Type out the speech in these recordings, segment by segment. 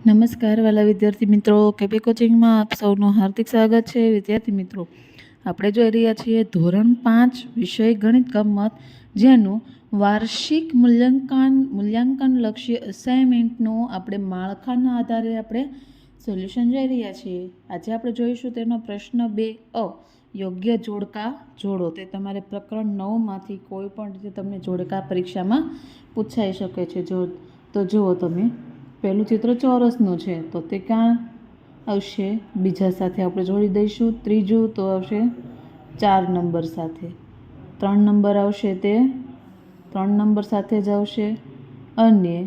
નમસ્કાર વાલા વિદ્યાર્થી મિત્રો, કેબી કોચિંગમાં આપ સૌનું હાર્દિક સ્વાગત છે। વિદ્યાર્થી મિત્રો, આપણે જોઈ રહ્યા છીએ ધોરણ 5 વિષય ગણિત ગમ્મત, જેનું વાર્ષિક મૂલ્યાંકનલક્ષી અસાઇનમેન્ટનું આપણે માળખાના આધારે આપણે સોલ્યુશન જોઈ રહ્યા છીએ। આજે આપણે જોઈશું તેનો પ્રશ્ન 2 યોગ્ય જોડકા જોડો। તે તમારે પ્રકરણ 9માંથી કોઈ પણ રીતે તમને જોડકા પરીક્ષામાં પૂછાઈ શકે છે। તો જુઓ તમે, પહેલું ચિત્ર ચોરસનું છે, તો તે ક્યાં આવશે? બીજા સાથે આપણે જોડી દઈશું। ત્રીજું તો આવશે 4 નંબર સાથે। 3 નંબર આવશે તે 3 નંબર સાથે જ આવશે, અને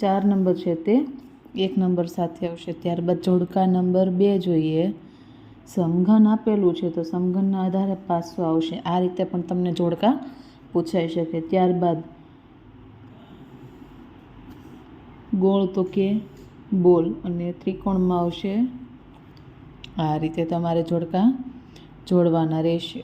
4 નંબર છે તે 1 નંબર સાથે આવશે। ત્યારબાદ જોડકા નંબર 2 જોઈએ। સમઘન આપેલું છે તો સમઘનના આધારે પાસો આવશે। આ રીતે પણ તમને જોડકા પૂછાઈ શકે। ત્યારબાદ ગોળ તો કે બોલ, અને ત્રિકોણમાં આવશે આ રીતે તમારે જોડકા જોડવાના રહેશે।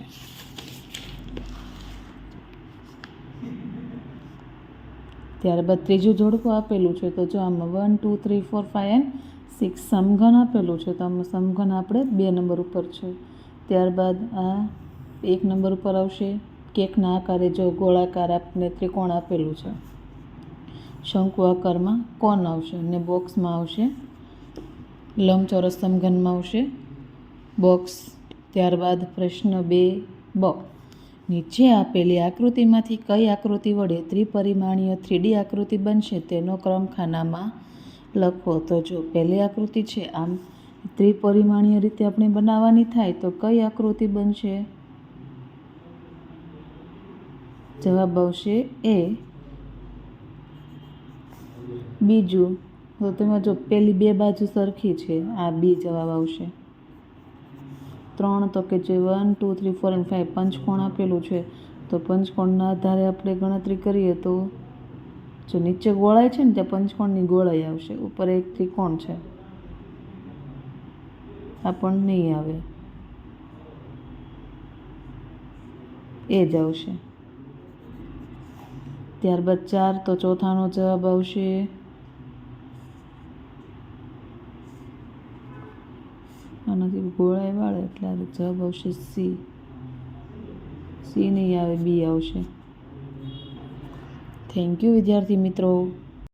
ત્યારબાદ ત્રીજું જોડકું આપેલું છે, તો જો આમાં 1 2 3 4 5 અને 6 સમઘન આપેલું છે, તો આમાં સમઘન આપણે 2 નંબર ઉપર છે। ત્યારબાદ આ 1 નંબર ઉપર આવશે। કેકના આકારે જો ગોળાકાર આપણે ત્રિકોણ આપેલું છે, શંકુ આકારમાં કોન આવશે, અને બોક્સમાં આવશે લંબચોરસ સમઘનમાં આવશે બોક્સ। ત્યારબાદ પ્રશ્ન 2 નીચે આપેલી આકૃતિમાંથી કઈ આકૃતિ વડે ત્રિપરિમાણીય 3D આકૃતિ બનશે તેનો ક્રમ ખાનામાં લખો। તો જો પહેલી આકૃતિ છે, આમ ત્રિપરિમાણીય રીતે આપણે બનાવવાની થાય તો કઈ આકૃતિ બનશે? જવાબ આવશે એ। બીજું તો તેમાં જો પેલી 2 બાજુ સરખી છે, આ બી જવાબ આવશે। 3 તો કે જે 1 2 3 4 અને 5 પંચકોણ આપેલું છે, તો પંચકોણના આધારે આપણે ગણતરી કરીએ તો જો નીચે ગોળાઈ છે ને ત્યાં પંચકોણની ગોળાઈ આવશે, ઉપર એક ત્રિકોણ છે, આ પણ નહીં આવે, એ જ આવશે। ત્યારબાદ 4 તો ચોથાનો જવાબ આવશે આનાથી ગોળાઈ વાળે, એટલે આ જવાબ આવશે સી। સી નહીં આવે, બી આવશે। થેન્ક યુ વિદ્યાર્થી મિત્રો।